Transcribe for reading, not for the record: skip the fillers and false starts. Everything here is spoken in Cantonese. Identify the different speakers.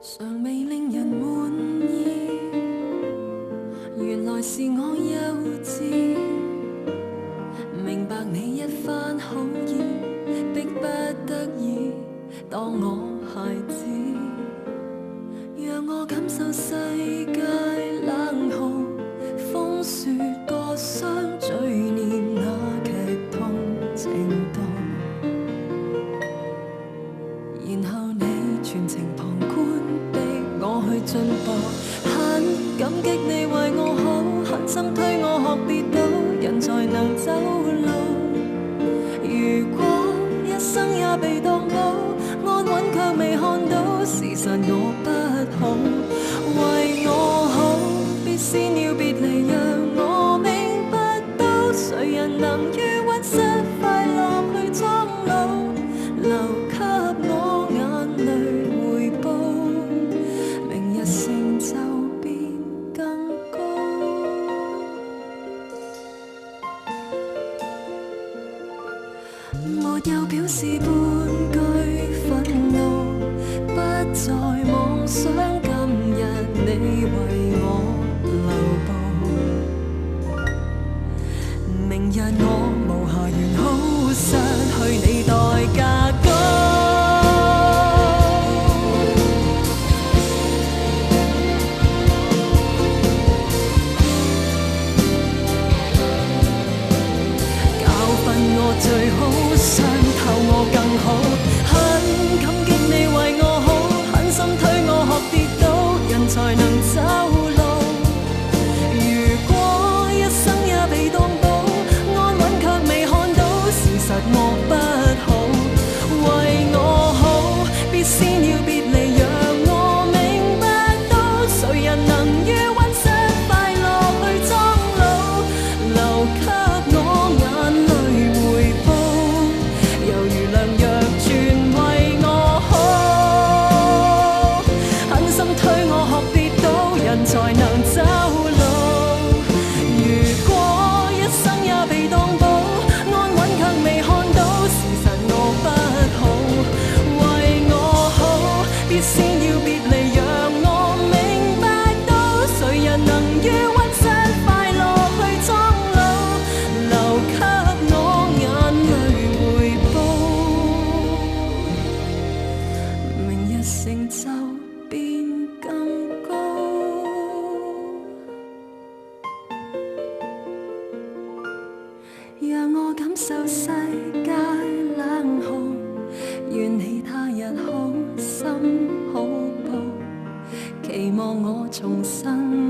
Speaker 1: 尚未令人滿意，原來是我幼稚，明白你一番好意，迫不得已當我孩子，讓我感受世界冷酷，風雪割傷，追念那劇痛程度，然後你全程旁觀逼我去進步，很感激你為我好，狠心推我學跌倒，人才能走路。如果一生也被當到安穩卻未看到，事實我不好，為我好必先要別離，讓我明白到誰人能於溫室快樂去裝老，留給我眼淚回報，明日成就變更高。沒有表示半句憤怒，不再妄想今日你為我留步，明日我無暇完好，失去你代價高。教訓我最好，傷透我更好，很感激你為我好，狠心推我學跌倒，人才能走路。如果一生也被當到安穩卻未看到，事實我不好，為我好必先要別離，讓我明白到誰人能於溫室快樂去裝老，留給我眼淚回報，猶如良藥全為我好，狠心推我學跌倒，人才能走路。如果一生也被當寶，安穩卻未看到，事實我不好，為我好必先要別離，讓我明白到誰人能於溫室快樂去裝老，留給我眼淚回報，明日成就變更高。讓我感受世界冷酷，願你他日好心好報，期望我重生。